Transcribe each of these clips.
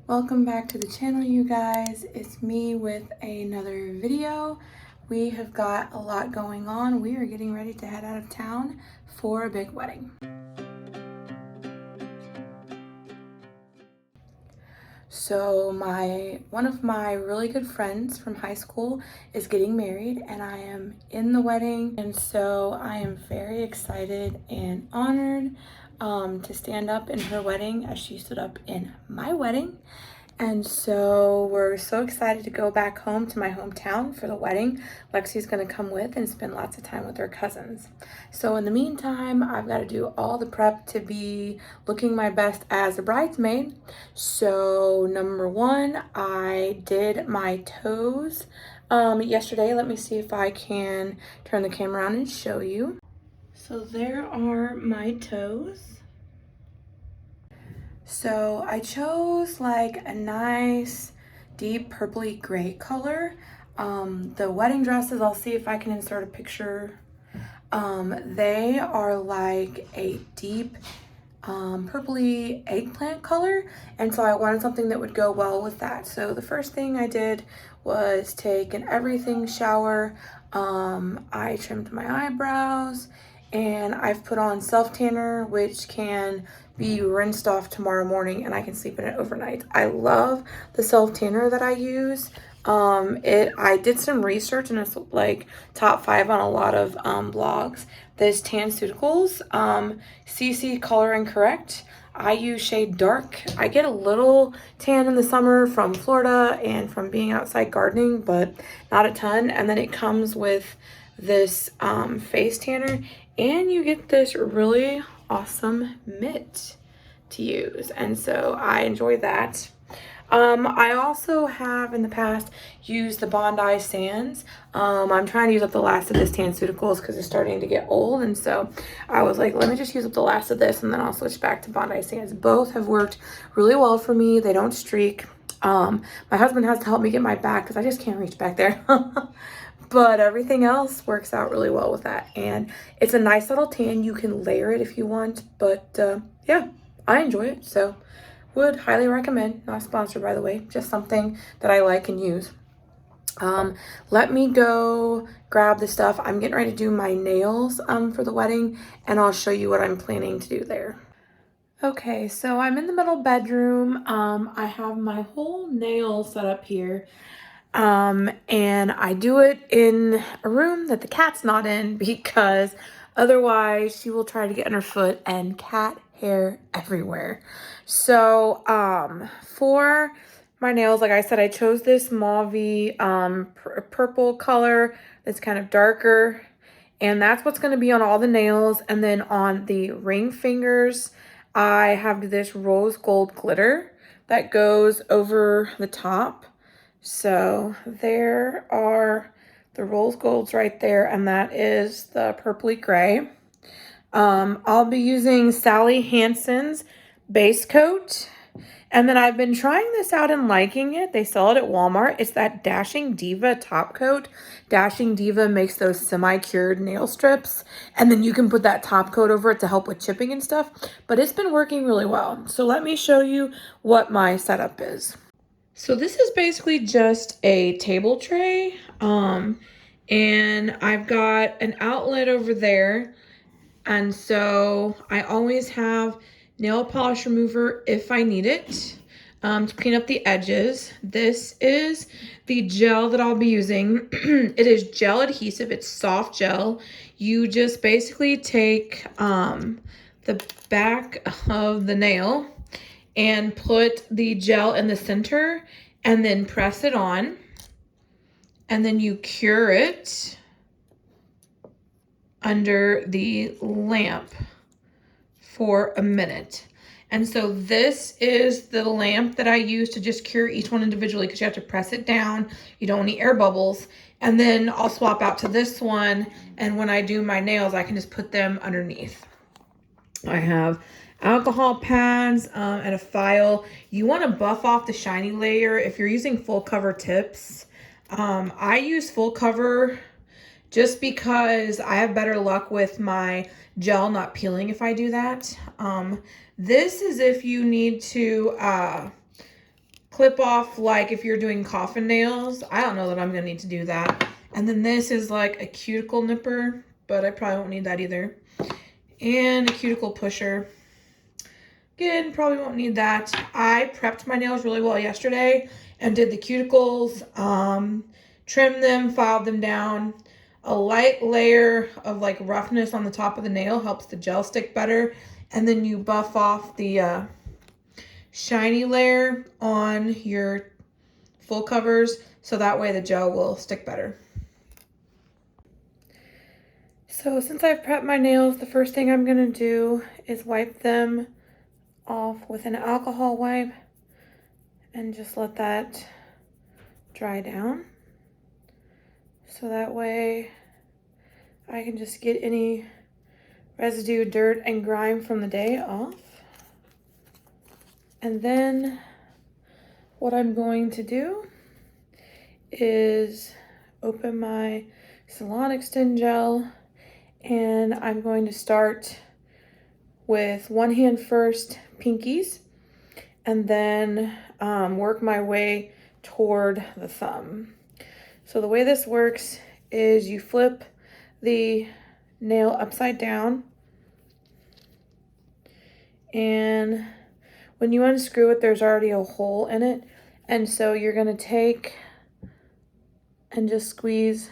Welcome back to the channel, you guys. It's me with another video. We have got a lot going on. We are getting ready to head out of town for a big wedding. So one of my really good friends from high school is getting married and I am in the wedding, and so I am very excited and honored to stand up in her wedding as she stood up in my wedding. And so we're so excited to go back home to my hometown for the wedding. Lexi's gonna come with and spend lots of time with her cousins. So in the meantime, I've got to do all the prep to be looking my best as a bridesmaid. So number one, I did my toes yesterday. Let me see if I can turn the camera on and show you. So there are my toes. So I chose like a nice deep purpley gray color. The wedding dresses, I'll see if I can insert a picture. They are like a deep purpley eggplant color, and so I wanted something that would go well with that. So the first thing I did was take an everything shower. I trimmed my eyebrows, and I've put on self tanner, which can be rinsed off tomorrow morning and I can sleep in it overnight. I love the self tanner that I use. I did some research and it's like top 5 on a lot of blogs. This Tan Cuticles CC Color and Correct. I use shade dark. I get a little tan in the summer from Florida and from being outside gardening, but not a ton. And then it comes with this face tanner, and you get this really awesome mitt to use, and so I enjoy that. I also have in the past used the Bondi Sands. I'm trying to use up the last of this Tan Cuticles because it's starting to get old, and so I was like, let me just use up the last of this and then I'll switch back to Bondi Sands. Both have worked really well for me. They don't streak. My husband has to help me get my back because I just can't reach back there. But everything else works out really well with that. And it's a nice little tan. You can layer it if you want. But yeah, I enjoy it. So would highly recommend. Not sponsored, by the way. Just something that I like and use. Let me go grab the stuff. I'm getting ready to do my nails for the wedding. And I'll show you what I'm planning to do there. Okay, so I'm in the middle bedroom. I have my whole nail set up here. And I do it in a room that the cat's not in because otherwise she will try to get on her foot and cat hair everywhere. So, for my nails, like I said, I chose this mauvey, purple color that's kind of darker, and that's what's going to be on all the nails. And then on the ring fingers, I have this rose gold glitter that goes over the top. So there are the rose golds right there, and that is the purpley gray. I'll be using Sally Hansen's base coat, and then I've been trying this out and liking it. They sell it at Walmart. It's that Dashing Diva top coat. Dashing Diva makes those semi-cured nail strips, and then you can put that top coat over it to help with chipping and stuff, but it's been working really well. So let me show you what my setup is. So this is basically just a table tray, and I've got an outlet over there, and so I always have nail polish remover if I need it to clean up the edges. This is the gel that I'll be using. It is gel adhesive. It's soft gel. You just basically take the back of the nail and put the gel in the center and then press it on, and then you cure it under the lamp for a minute. And so this is the lamp that I use to just cure each one individually because you have to press it down. You don't want any air bubbles. And then I'll swap out to this one, and when I do my nails, I can just put them underneath. I have alcohol pads and a file. You want to buff off the shiny layer if you're using full cover tips. I use full cover just because I have better luck with my gel not peeling if I do that. This is if you need to clip off, like if you're doing coffin nails. I don't know that I'm gonna need to do that. And then this is like a cuticle nipper, but I probably won't need that either. And a cuticle pusher. Again, probably won't need that. I prepped my nails really well yesterday and did the cuticles, trimmed them, filed them down. A light layer of like roughness on the top of the nail helps the gel stick better. And then you buff off the shiny layer on your full covers so that way the gel will stick better. So since I've prepped my nails, the first thing I'm gonna do is wipe them off with an alcohol wipe and just let that dry down. So that way I can just get any residue, dirt, and grime from the day off. And then what I'm going to do is open my Salon Extend gel, and I'm going to start with one hand first, pinkies, and then work my way toward the thumb. So the way this works is you flip the nail upside down, and when you unscrew it, there's already a hole in it, and so you're gonna take and just squeeze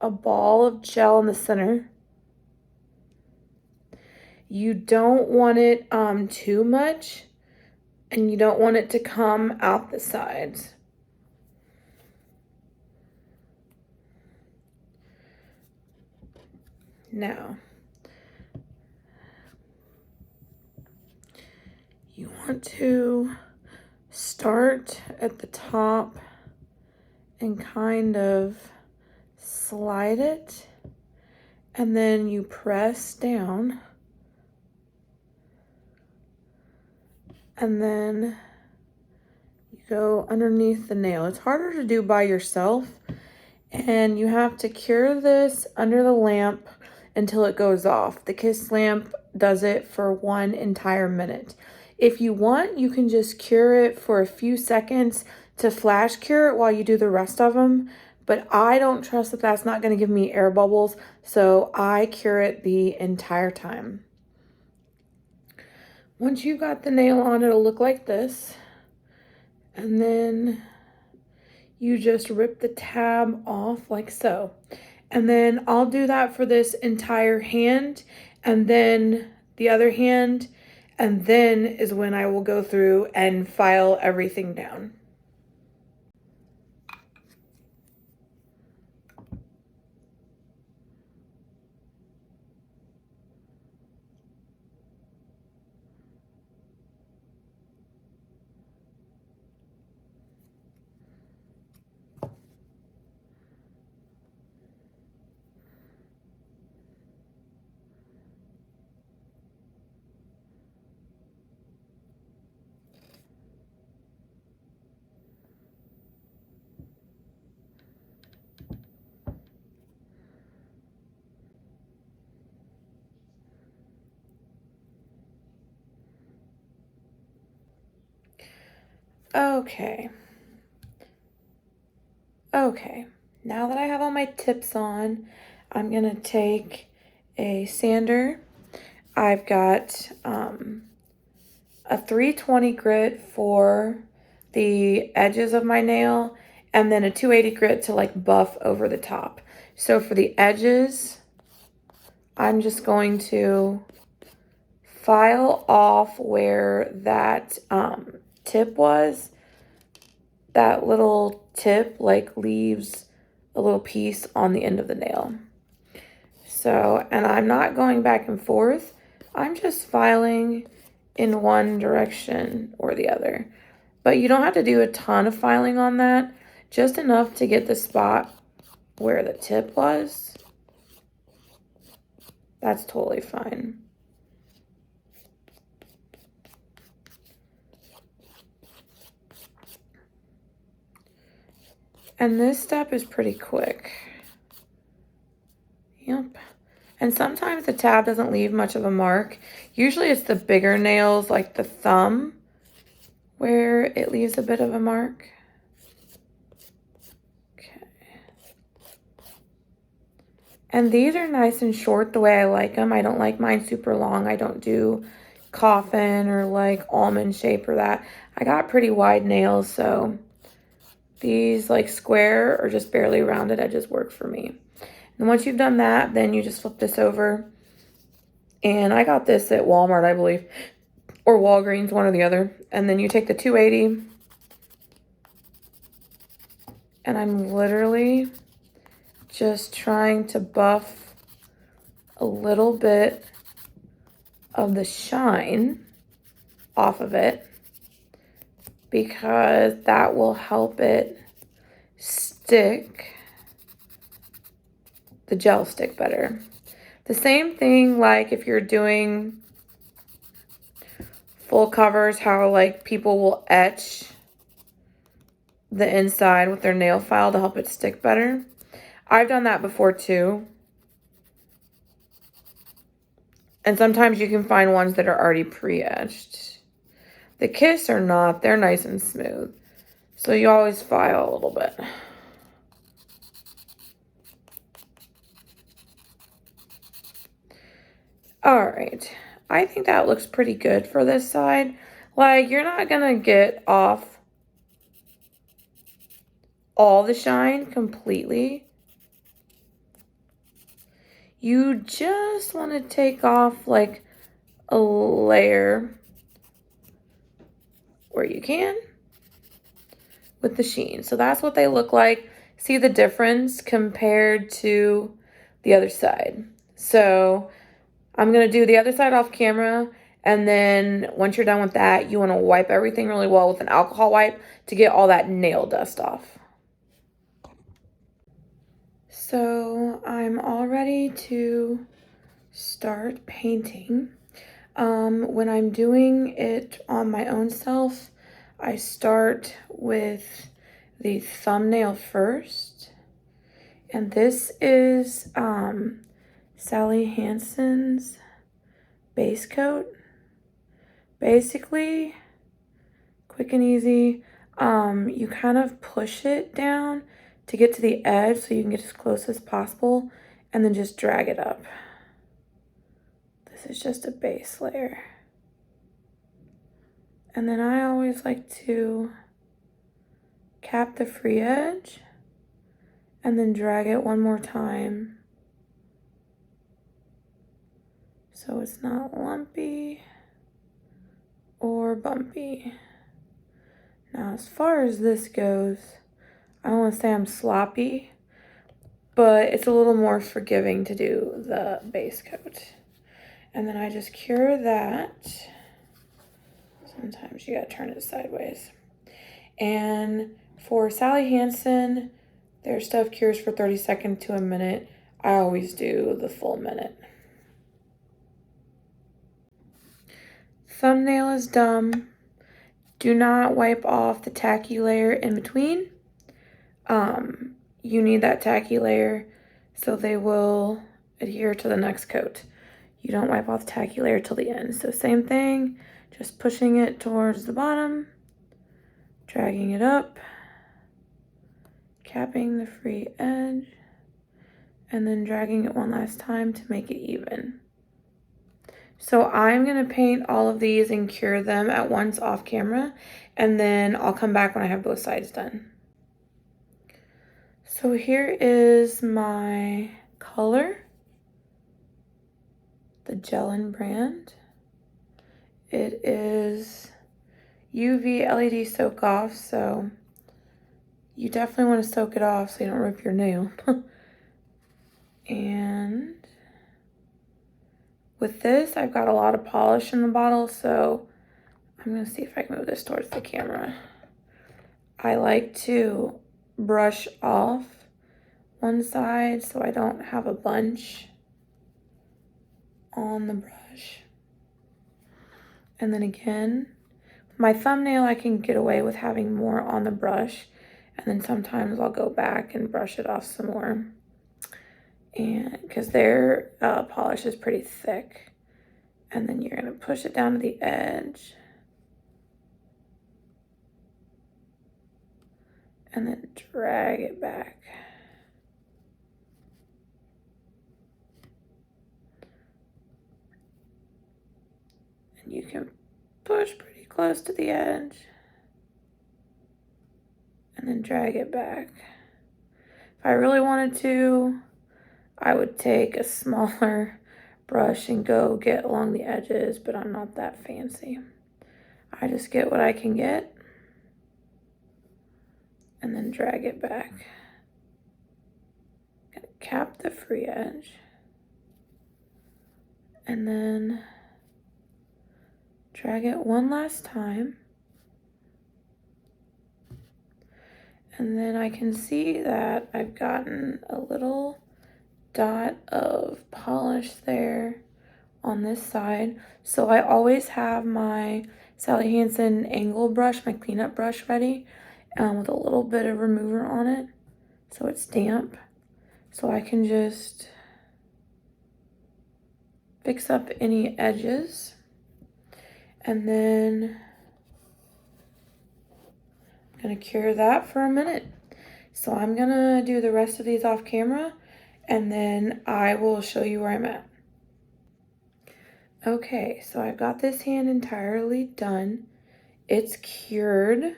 a ball of gel in the center. You don't want it too much, and you don't want it to come out the sides. Now, you want to start at the top and kind of slide it, and then you press down, and then you go underneath the nail. It's harder to do by yourself, and you have to cure this under the lamp until it goes off. The Kiss lamp does it for 1 entire minute. If you want, you can just cure it for a few seconds to flash cure it while you do the rest of them, but I don't trust that that's not going to give me air bubbles, so I cure it the entire time. Once you've got the nail on, it'll look like this, and then you just rip the tab off like so. And then I'll do that for this entire hand, and then the other hand, and then is when I will go through and file everything down. Okay, now that I have all my tips on, I'm gonna take a sander. I've got a 320 grit for the edges of my nail, and then a 280 grit to like buff over the top. So for the edges, I'm just going to file off where that tip was. That little tip like leaves a little piece on the end of the nail. So, and I'm not going back and forth. I'm just filing in one direction or the other. But you don't have to do a ton of filing on that, just enough to get the spot where the tip was. That's totally fine. And this step is pretty quick. Yep. And sometimes the tab doesn't leave much of a mark. Usually it's the bigger nails, like the thumb, where it leaves a bit of a mark. Okay. And these are nice and short the way I like them. I don't like mine super long. I don't do coffin or like almond shape or that. I got pretty wide nails, so these like square or just barely rounded edges work for me. And once you've done that, then you just flip this over. And I got this at Walmart, I believe, or Walgreens, one or the other. And then you take the 280, and I'm literally just trying to buff a little bit of the shine off of it, because that will help it stick, the gel stick better. The same thing like if you're doing full covers, how like people will etch the inside with their nail file to help it stick better. I've done that before too. And sometimes you can find ones that are already pre-etched. The Kiss are not, they're nice and smooth. So you always file a little bit. All right, I think that looks pretty good for this side. Like, you're not gonna get off all the shine completely. You just want to take off like a layer where you can with the sheen. So that's what they look like. See the difference compared to the other side. So I'm going to do the other side off camera, and then once you're done with that, you want to wipe everything really well with an alcohol wipe to get all that nail dust off. So I'm all ready to start painting. When I'm doing it on my own self, I start with the thumbnail first. And this is Sally Hansen's base coat. Basically, quick and easy. You kind of push it down to get to the edge so you can get as close as possible, and then just drag it up. This is just a base layer. And then I always like to cap the free edge and then drag it one more time so it's not lumpy or bumpy. Now, as far as this goes, I don't want to say I'm sloppy, but it's a little more forgiving to do the base coat. And then I just cure that. Sometimes you gotta turn it sideways. And for Sally Hansen, their stuff cures for 30 seconds to a minute. I always do the full minute. Thumbnail is done. Do not wipe off the tacky layer in between. You need that tacky layer so they will adhere to the next coat. You don't wipe off the tacky layer till the end. So same thing, just pushing it towards the bottom, dragging it up, capping the free edge, and then dragging it one last time to make it even. So I'm gonna paint all of these and cure them at once off camera, and then I'll come back when I have both sides done. So here is my color, the Gelin brand. It is UV LED soak off, so you definitely want to soak it off so you don't rip your nail. And with this, I've got a lot of polish in the bottle, so I'm gonna see if I can move this towards the camera. I like to brush off one side so I don't have a bunch on the brush. And then again, my thumbnail, I can get away with having more on the brush, and then sometimes I'll go back and brush it off some more. And because their polish is pretty thick. And then you're gonna push it down to the edge. and then drag it back. And you can push pretty close to the edge and then drag it back. If I really wanted to, I would take a smaller brush and go get along the edges, but I'm not that fancy. I just get what I can get and then drag it back. Gonna cap the free edge and then drag it one last time. And then I can see that I've gotten a little dot of polish there on this side. So I always have my Sally Hansen angle brush, my cleanup brush ready, with a little bit of remover on it so it's damp. So I can just fix up any edges. And then I'm gonna cure that for a minute. So I'm gonna do the rest of these off camera and then I will show you where I'm at. Okay, so I've got this hand entirely done. It's cured.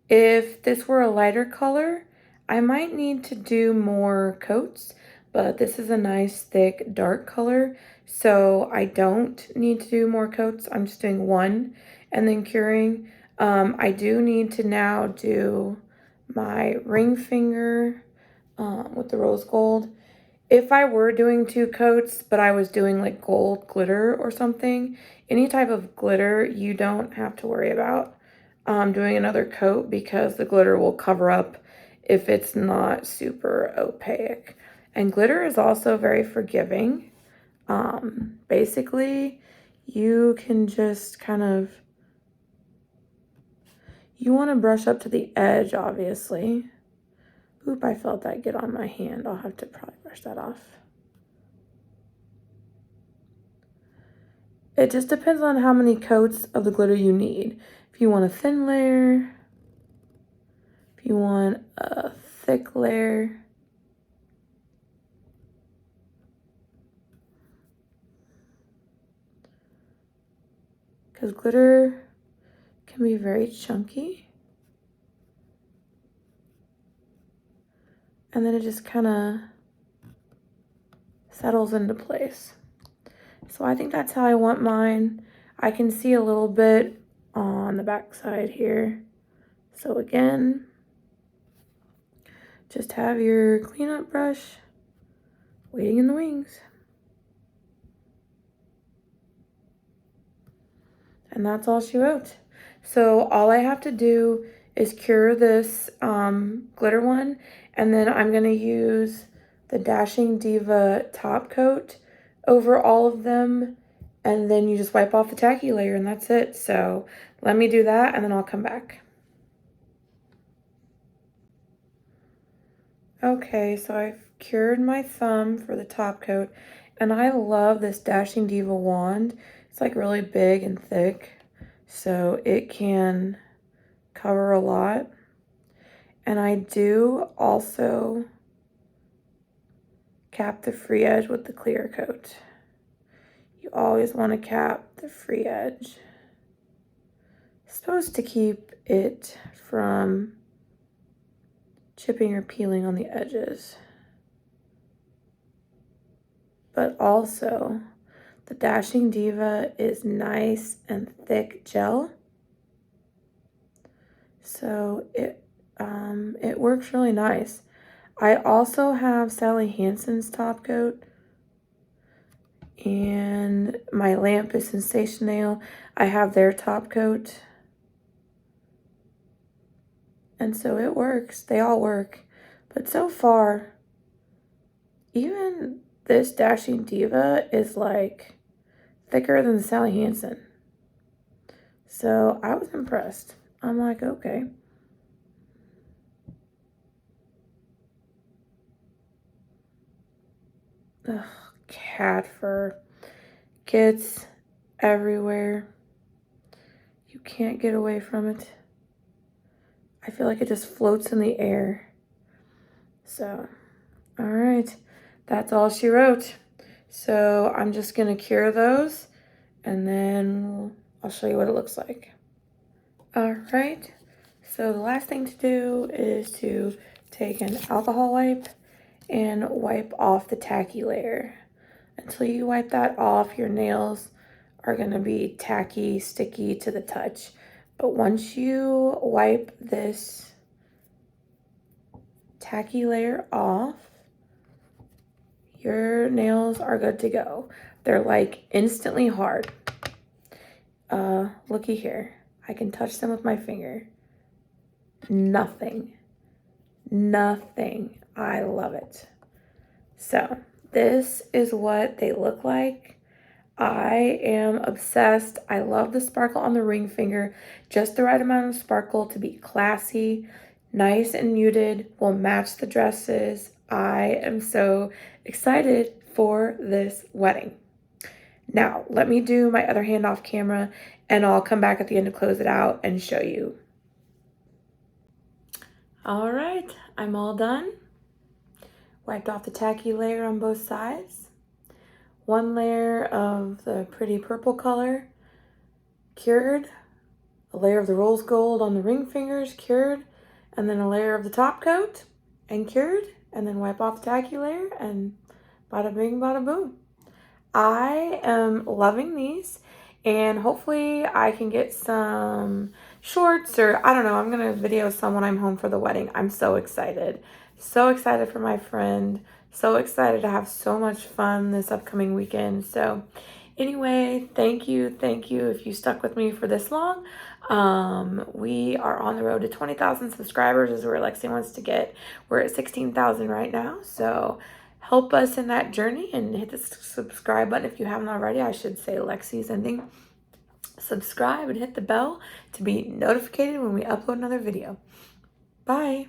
If this were a lighter color, I might need to do more coats, but this is a nice thick dark color, so I don't need to do more coats. I'm just doing one and then curing. I do need to now do my ring finger with the rose gold. If I were doing 2 coats, but I was doing like gold glitter or something, any type of glitter, you don't have to worry about doing another coat because the glitter will cover up if it's not super opaque. And glitter is also very forgiving. Basically, you can just kind of, you want to brush up to the edge, obviously. Oop, I felt that get on my hand. I'll have to probably brush that off. It just depends on how many coats of the glitter you need. If you want a thin layer, if you want a thick layer. Because glitter can be very chunky. And then it just kind of settles into place. So I think that's how I want mine. I can see a little bit on the back side here. So again, just have your cleanup brush waiting in the wings. And that's all she wrote. So all I have to do is cure this glitter one, and then I'm gonna use the Dashing Diva top coat over all of them, and then you just wipe off the tacky layer and that's it. So let me do that and then I'll come back. Okay, so I've cured my thumb for the top coat, and I love this Dashing Diva wand. It's like really big and thick, so it can cover a lot. And I do also cap the free edge with the clear coat. You always want to cap the free edge. It's supposed to keep it from chipping or peeling on the edges. But also, the Dashing Diva is nice and thick gel. So it works really nice. I also have Sally Hansen's top coat, and my lamp is Sensational. I have their top coat, and so it works. They all work. But so far, even this Dashing Diva is like thicker than the Sally Hansen. So I was impressed. I'm like, okay. Ugh, cat fur gets everywhere. You can't get away from it. I feel like it just floats in the air. So, all right, that's all she wrote. So I'm just gonna cure those and then I'll show you what it looks like. All right, so the last thing to do is to take an alcohol wipe and wipe off the tacky layer. Until you wipe that off, your nails are gonna be tacky, sticky to the touch. But once you wipe this tacky layer off, your nails are good to go. They're like instantly hard. Looky here. I can touch them with my finger. Nothing. Nothing. I love it. So this is what they look like. I am obsessed. I love the sparkle on the ring finger. Just the right amount of sparkle to be classy, nice and muted, will match the dresses. I am so excited for this wedding. Now, let me do my other hand off camera and I'll come back at the end to close it out and show you. All right, I'm all done. Wiped off the tacky layer on both sides. One layer of the pretty purple color, cured. A layer of the rose gold on the ring fingers, cured. And then a layer of the top coat and cured. And then wipe off the tacky layer and bada bing, bada boom. I am loving these and hopefully I can get some shorts or I don't know. I'm going to video some when I'm home for the wedding. I'm so excited. So excited for my friend. So excited to have so much fun this upcoming weekend. So anyway, thank you if you stuck with me for this long. We are on the road to 20,000 subscribers is where Lexi wants to get. We're at 16,000 right now. So help us in that journey and hit the subscribe button if you haven't already. I should say Lexi's ending. Subscribe and hit the bell to be notified when we upload another video. Bye.